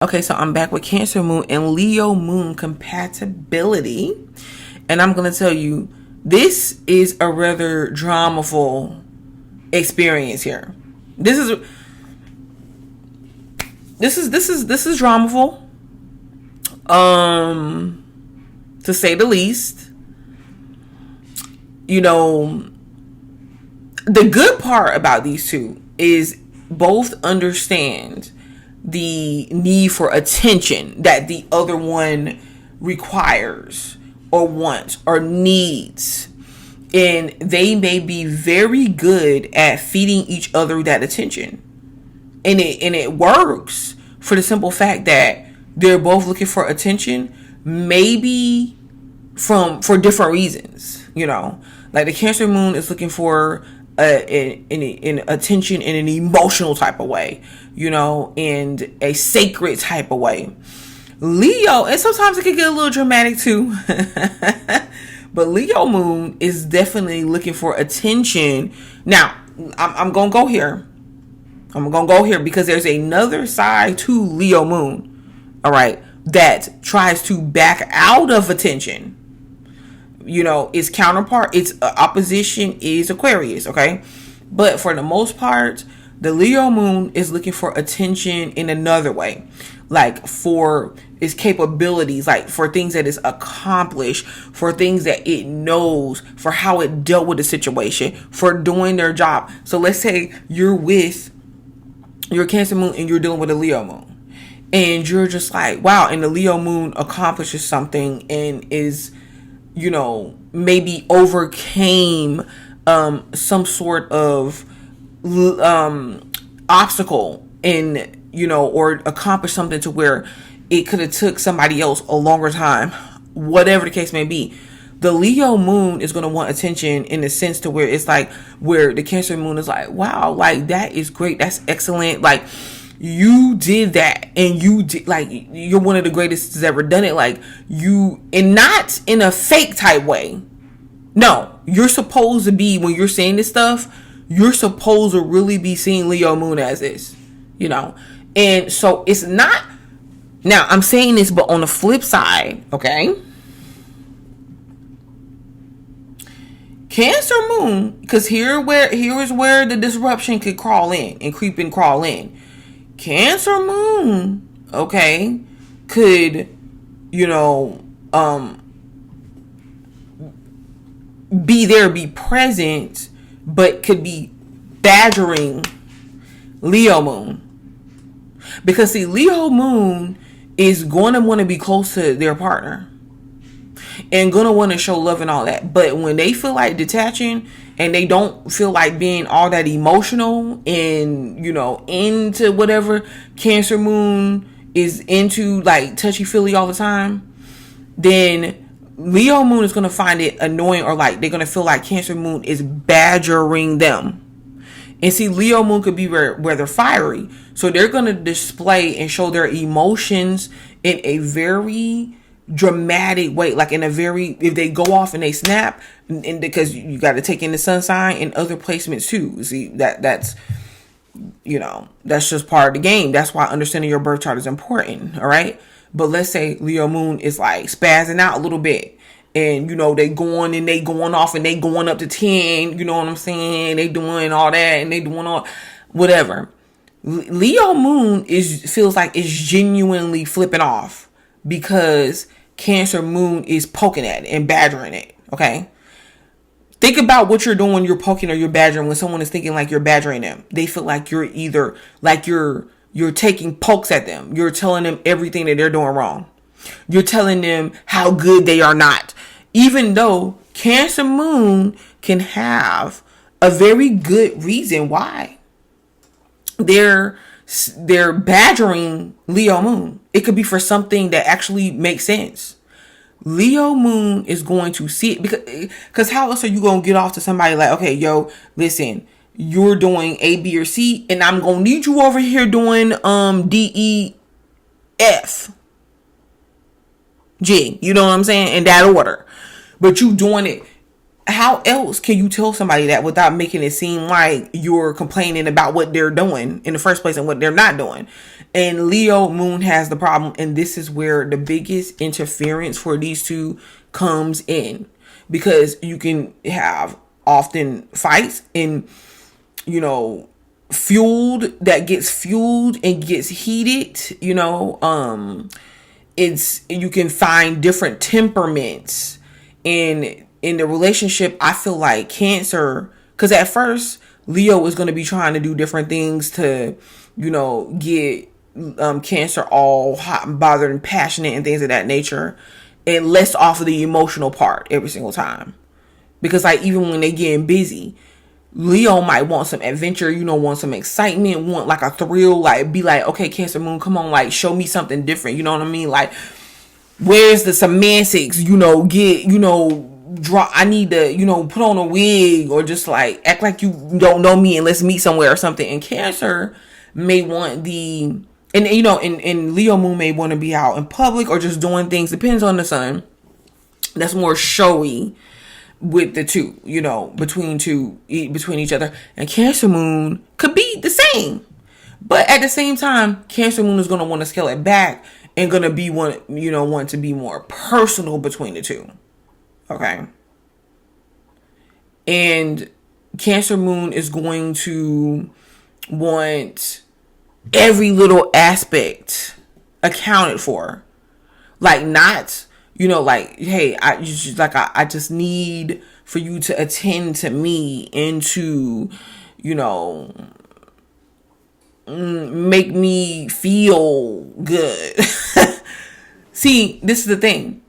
Okay, so I'm back with Cancer Moon and Leo Moon compatibility. And I'm going to tell you, this is a rather dramaful experience here. This is dramaful. To say the least. You know, the good part about these two is both understand the need for attention that the other one requires or wants or needs. And they may be very good at feeding each other that attention. And it works for the simple fact that they're both looking for attention, maybe for different reasons, Like the Cancer Moon is looking for an attention in an emotional type of way, and a sacred type of way. Leo, and sometimes it can get a little dramatic too, but Leo Moon is definitely looking for attention. Now, I'm gonna go here. Because there's another side to Leo Moon, all right, that tries to back out of attention. Its counterpart, its opposition is Aquarius, okay? But for the most part, the Leo Moon is looking for attention in another way. Like for its capabilities, like for things that it's accomplished, for things that it knows, for how it dealt with the situation, for doing their job. So let's say you're with your Cancer Moon and you're dealing with a Leo Moon. And you're just like, wow, and the Leo Moon accomplishes something and is, maybe overcame some sort of obstacle in, or accomplished something to where it could have took somebody else a longer time, whatever the case may be. The Leo Moon is going to want attention in the sense to where it's like, where the Cancer Moon is like, wow, like that is great. That's excellent. Like, you did that, and you did, like, you're one of the greatest that's ever done it. Like, and not in a fake type way. No, you're supposed to be, when you're saying this stuff, you're supposed to really be seeing Leo Moon as this, and so it's not. Now I'm saying this, but on the flip side, okay, Cancer Moon, because here is where the disruption could crawl in and creep and crawl in. Cancer Moon, okay, could, be there, be present, but could be badgering Leo Moon. Because see, Leo Moon is going to want to be close to their partner and going to want to show love and all that. But when they feel like detaching and they don't feel like being all that emotional and, into whatever Cancer Moon is into, like touchy-feely all the time, then Leo Moon is going to find it annoying, or like they're going to feel like Cancer Moon is badgering them. And see, Leo Moon could be where they're fiery. So they're going to display and show their emotions in a very dramatic way, like in a very, if they go off and they snap, and because you got to take in the sun sign and other placements too. See, that's just part of the game. That's why understanding your birth chart is important. All right. But let's say Leo Moon is like spazzing out a little bit, and they going off and they going up to 10, you know what I'm saying? They doing all that and they doing all whatever. Leo Moon feels like it's genuinely flipping off because Cancer Moon is poking at it and badgering it. Okay. Think about what you're doing. You're poking or you're badgering when someone is thinking like you're badgering them. They feel like you're either like you're taking pokes at them. You're telling them everything that they're doing wrong. You're telling them how good they are not. Even though Cancer Moon can have a very good reason why they're badgering Leo Moon. It could be for something that actually makes sense. Leo Moon is going to see it because how else are you going to get off to somebody like, okay, yo, listen, you're doing A, B, or C, and I'm going to need you over here doing D, E, F, G. You know what I'm saying? In that order. But you doing it how else can you tell somebody that without making it seem like you're complaining about what they're doing in the first place and what they're not doing? And Leo moon has the problem, and this is where the biggest interference for these two comes in, because you can have often fights and, you know, gets fueled and gets heated, you know. You can find different temperaments in the relationship. I feel like Cancer, because at first Leo is going to be trying to do different things to, you know, get Cancer all hot and bothered and passionate and things of that nature, and less off of the emotional part every single time. Because like even when they getting busy, Leo might want some adventure, you know, want some excitement, want like a thrill, like be like, okay, Cancer moon, come on, like show me something different, you know what I mean? Like, where's the semantics, you know, get, you know, draw, I need to, you know, put on a wig, or just like act like you don't know me and let's meet somewhere or something. And Cancer may want the, and you know, and Leo moon may want to be out in public or just doing things, depends on the sun, that's more showy with the two, you know, between each other. And Cancer moon could be the same, but at the same time, Cancer moon is going to want to scale it back and going to be want to be more personal between the two. Okay. And Cancer moon is going to want every little aspect accounted for. Like, not, you know, like, hey, I just need for you to attend to me and to, you know, make me feel good. See, this is the thing.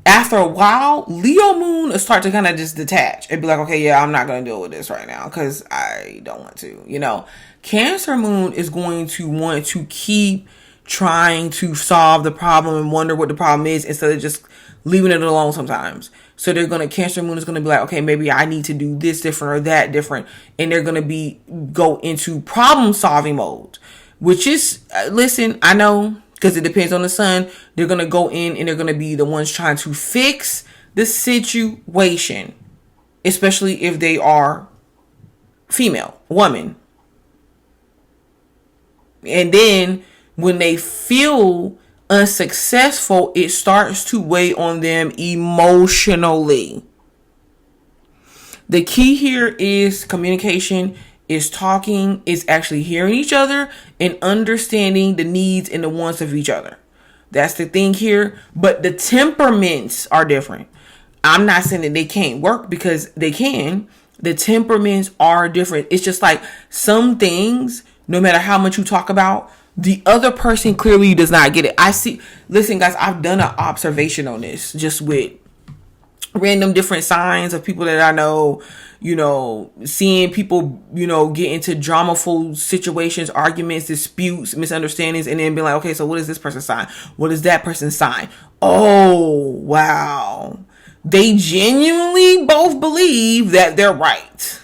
After a while, Leo moon will start to kind of just detach and be like, okay, yeah, I'm not going to deal with this right now because I don't want to, you know. Cancer moon is going to want to keep trying to solve the problem and wonder what the problem is instead of just leaving it alone sometimes. So Cancer moon is going to be like, okay, maybe I need to do this different or that different. And they're going to go into problem solving mode, which is, listen, I know, because it depends on the sun. They're going to go in and they're going to be the ones trying to fix the situation, especially if they are female, woman. And then when they feel unsuccessful, it starts to weigh on them emotionally. The key here is communication, is talking, is actually hearing each other and understanding the needs and the wants of each other. That's the thing here. But the temperaments are different. I'm not saying that they can't work, because they can. The temperaments are different. It's just like some things, no matter how much you talk about, the other person clearly does not get it. Listen, guys, I've done an observation on this just with random different signs of people that I know, you know, seeing people, you know, get into dramaful situations, arguments, disputes, misunderstandings, and then be like, okay, so what is this person's sign? What is that person's sign? Oh, wow. They genuinely both believe that they're right.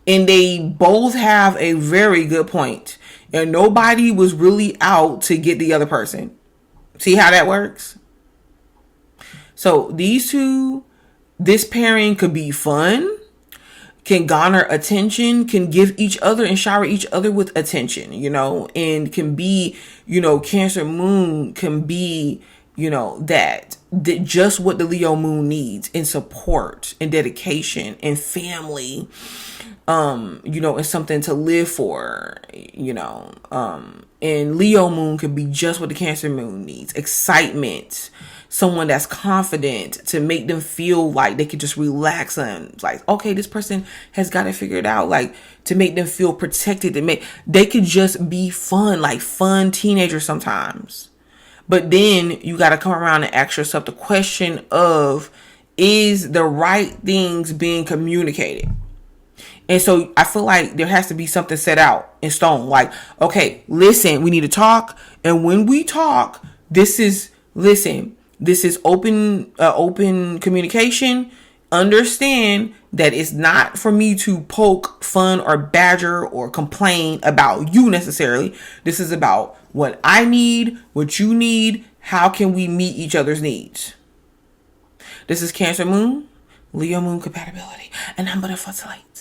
And they both have a very good point. And nobody was really out to get the other person. See how that works? So these two, this pairing could be fun, can garner attention, can give each other and shower each other with attention, you know, and can be, you know, Cancer moon can be, you know, that just what the Leo moon needs in support and dedication and family, you know, and something to live for, you know, and Leo moon could be just what the Cancer moon needs: excitement, someone that's confident to make them feel like they could just relax and like, okay, this person has got it figured out, like to make them feel protected, they could just be fun, like fun teenagers sometimes. But then you got to come around and ask yourself the question of, is the right things being communicated? And so I feel like there has to be something set out in stone. Like, okay, listen, we need to talk. And when we talk, this is open communication. Understand that it's not for me to poke fun or badger or complain about you necessarily. This is about what I need, what you need. How can we meet each other's needs? This is Cancer moon Leo moon compatibility. And I'm butterfly light.